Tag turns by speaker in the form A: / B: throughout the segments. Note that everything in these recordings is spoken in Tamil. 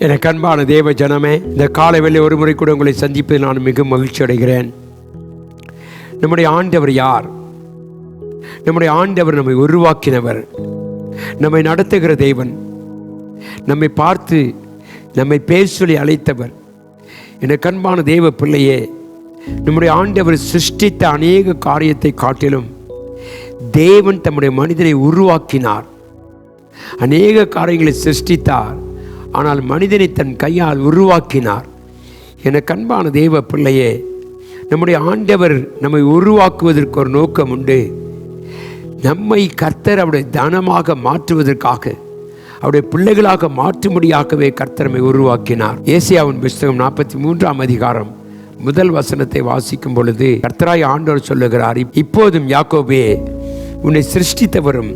A: எனக்கு அன்பான தேவ ஜனமே, இந்த காலை வேளை ஒரு முறை கூட உங்களை சந்திப்பதில் நான் மிக மகிழ்ச்சி அடைகிறேன். நம்முடைய ஆண்டவர் யார்? நம்முடைய ஆண்டவர் நம்மை உருவாக்கினவர், நம்மை நடத்துகிற தேவன், நம்மை பார்த்து நம்மை பேர் சொல்லி அழைத்தவர். எனக்கு அன்பான தேவ பிள்ளையே, நம்முடைய ஆண்டவர் சிருஷ்டித்த அநேக காரியத்தை காட்டிலும் தேவன் தம்முடைய மனிதனை உருவாக்கினார். அநேக காரியங்களை சிருஷ்டித்தார், ஆனால் மனிதனை தன் கையால் உருவாக்கினார். எனக்கு அன்பான தேவ பிள்ளையே, நம்முடைய ஆண்டவர் நம்மை உருவாக்குவதற்கு ஒரு நோக்கம் உண்டு. நம்மை கர்த்தர் அவருடைய தனமாக மாற்றுவதற்காக, அவருடைய பிள்ளைகளாக மாற்றும்படியாகவே கர்த்தர் நம்மை உருவாக்கினார். ஏசாயாவின் புத்தகம் 43ஆம் அதிகாரம் முதல் வசனத்தை வாசிக்கும் பொழுது கர்த்தராய் ஆண்டவர் சொல்லுகிறார், இப்போதும் யாக்கோபே, உன்னை சிருஷ்டித்தவரும்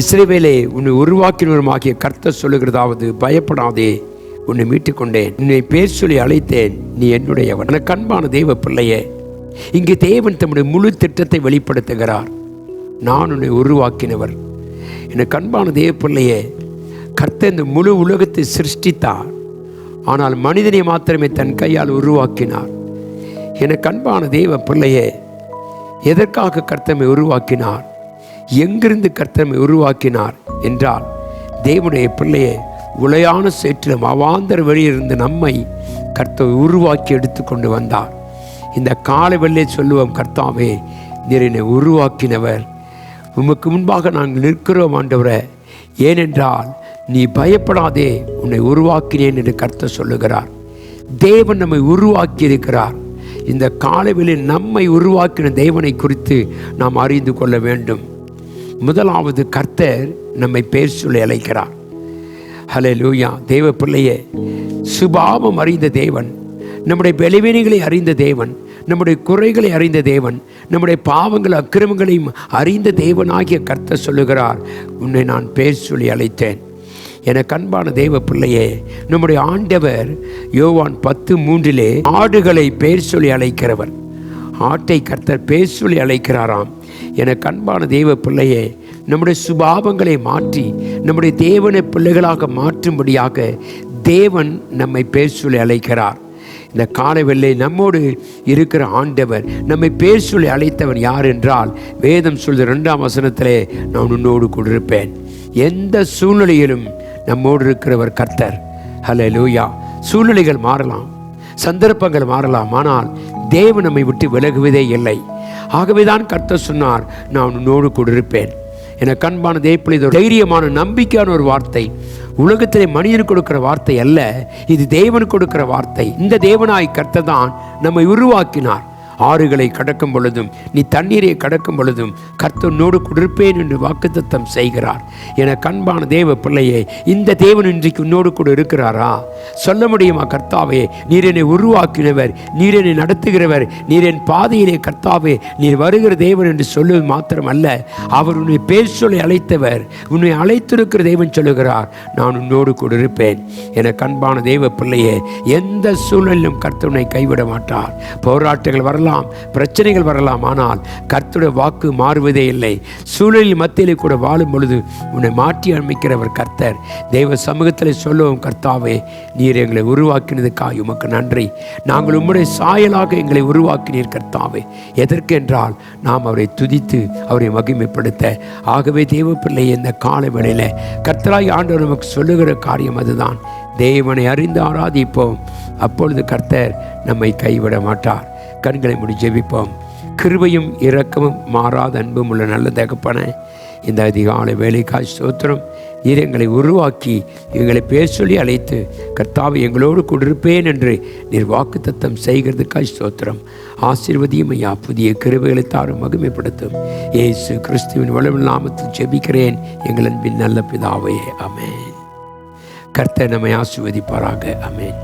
A: இஸ்ரவேலே உன்னை உருவாக்கினவருமாகிய கர்த்தர் சொல்லுகிறதாவது, பயப்படாதே, உன்னை மீட்டுக்கொண்டேன், உன்னை பேர் சொல்லி அழைத்தேன், நீ என்னுடையவன். எனக்கு அன்பான தேவ பிள்ளையே, இங்கு தேவன் தம்முடைய முழு திட்டத்தை வெளிப்படுத்துகிறார். நான் உன்னை உருவாக்கினவர். எனக்கு அன்பான தேவ பிள்ளையே, கர்த்தர் இந்த முழு உலகத்தை சிருஷ்டித்தார், ஆனால் மனிதனை மாத்திரமே தன் கையால் உருவாக்கினார். எனக்கு அன்பான தேவ பிள்ளையே, எதற்காக கர்த்தரை உருவாக்கினார்? எங்கிருந்து கர்த்தரை உருவாக்கினார் என்றால், தேவனுடைய பிள்ளையை உளையான சேற்றிலும் அவாந்தர வெளியிலிருந்து நம்மை கர்த்தர் உருவாக்கி எடுத்துக்கொண்டு வந்தார். இந்த காலை வெள்ளை சொல்லுவோம், கர்த்தாவே, நீர் என்னை உருவாக்கினவர், உமக்கு முன்பாக நாங்கள் நிற்கிறோம் ஆண்டவரே, ஏனென்றால் நீ பயப்படாதே, உன்னை உருவாக்கினேன் என்று கர்த்தர் சொல்லுகிறார். தேவன் நம்மை உருவாக்கி இருக்கிறார். இந்த காலைவெளியில் நம்மை உருவாக்கின தேவனை குறித்து நாம் அறிந்து கொள்ள வேண்டும். முதலாவது, கர்த்தர் நம்மை பேர் சொல்லி அழைக்கிறார். ஹல்லேலூயா. தேவ பிள்ளையே, சுபாவம் அறிந்த தேவன், நம்முடைய பலவீனங்களை அறிந்த தேவன், நம்முடைய குறைகளை அறிந்த தேவன், நம்முடைய பாவங்கள் அக்கிரமங்களையும் அறிந்த தேவனாகிய கர்த்தர் சொல்லுகிறார், உன்னை நான் பேர் சொல்லி அழைத்தேன். எனக்கு அன்பான தேவ பிள்ளையே, நம்முடைய ஆண்டவர் யோவான் 10:3 ஆடுகளை பேர் சொல்லி அழைக்கிறவர். ஆட்டை கர்த்தர் பேர் சொல்லி அழைக்கிறாராம். எனக்கு அன்பான தேவ பிள்ளையே, நம்முடைய சுபாவங்களை மாற்றி நம்முடைய தேவனை பிள்ளைகளாக மாற்றும்படியாக தேவன் நம்மை பேர் சொல்லி அழைக்கிறார். இந்த காலை வெள்ளை நம்மோடு இருக்கிற ஆண்டவர் நம்மை பேர் சொல்லி அழைத்தவன் யார் என்றால், வேதம் சொல்ற 2ஆம் வசனத்திலே, நான் உன்னோடு கொண்டிருப்பேன். எந்த சூழ்நிலையிலும் நம்மோடு இருக்கிறவர் கர்த்தர். ஹல்லேலூயா. சூழ்நிலைகள் மாறலாம், சந்தர்ப்பங்கள் மாறலாம், ஆனால் தேவன் நம்மை விட்டு விலகுவதே இல்லை. ஆகவேதான் கர்த்தர் சொன்னார், நான் உன்னோடு கொண்டிருப்பேன். எனக்கு அன்பான தேவப்பிள்ளை, இது தைரியமான நம்பிக்கையான ஒரு வார்த்தை. உலகத்திலே மனிதன் கொடுக்கிற வார்த்தை அல்ல, இது தேவன் கொடுக்கிற வார்த்தை. இந்த தேவனாய் கர்த்தர் தான் நம்மை உருவாக்கினார். ஆறுகளை கடக்கும் பொழுதும், நீ தண்ணீரை கடக்கும் பொழுதும் கர்த்தனோடு கொடுப்பேன் என்று வாக்குத்தத்தம் செய்கிறார். என கண்பான தேவ பிள்ளையே, இந்த தேவன் இன்றைக்கு உன்னோடு கூட இருக்கிறாரா? சொல்ல முடியுமா, கர்த்தாவே, நீர் என்னை உருவாக்கினவர், நீர் என்னை நடத்துகிறவர், நீர் என் பாதையிலே கர்த்தாவே நீர் வருகிற தேவன் என்று சொல்லுவது மாத்திரம் அல்ல, அவர் உன்னை பேர் சொல்லி அழைத்தவர். உன்னை அழைத்திருக்கிற தேவன் சொல்லுகிறார், நான் உன்னோடு கூட இருப்பேன். என கண்பான தேவ பிள்ளையே, எந்த சூழ்நிலையிலும் கர்த்தர் உன்னை கைவிட மாட்டார். போராட்டங்கள் வரலாம், பிரச்சனைகள் வரலாம், ஆனால் கர்த்தருடைய வாக்கு மாறுவதே இல்லை. சூழலில் மத்தியிலே கூட வாழும் பொழுது உன்னை மாற்றி அமைக்கிறவர் கர்த்தர். தெய்வ சமூகத்தில் சொல்லுவோம், கர்த்தாவே, நீர் எங்களை உருவாக்கினதுக்காக உமக்கு நன்றி. நாங்கள் உம்முடைய சாயலாக எங்களை உருவாக்கினீர் கர்த்தாவே. எதற்கென்றால் நாம் அவரை துதித்து அவரை மகிமைப்படுத்த. ஆகவே தேவ பிள்ளை, இந்த கால வேளையில கர்த்தராய் ஆண்டவர் நமக்கு சொல்லுகிற காரியம் அதுதான். தேவனை அறிந்து ஆராதிப்போம், அப்பொழுது கர்த்தர் நம்மை கைவிட மாட்டார். கண்களை மூடி ஜெபிப்போம். கிருபையும் இரக்கமும் மாறாத அன்பும் உள்ள நல்ல தகப்பனே, இந்த அதிகாலை வேலைக்காய் ஸ்தோத்திரம். நீர் எங்களை உருவாக்கி எங்களை பேர் சொல்லி அழைத்து கர்த்தாவை எங்களோடு கொண்டிருப்பேன் என்று நீர் வாக்குத்தத்தம் செய்கிறதுக்காய் ஸ்தோத்திரம். ஆசீர்வதியும் ஐயா, புதிய கிருபைகளை தாரும், மகிமைப்படுத்தும். இயேசு கிறிஸ்துவின் வல்லமையுள்ள நாமத்தில் ஜெபிக்கிறேன் எங்கள் அன்பின் நல்ல பிதாவே, ஆமென். கர்த்தர் நம்மை ஆசீர்வதிப்பாராக. ஆமென்.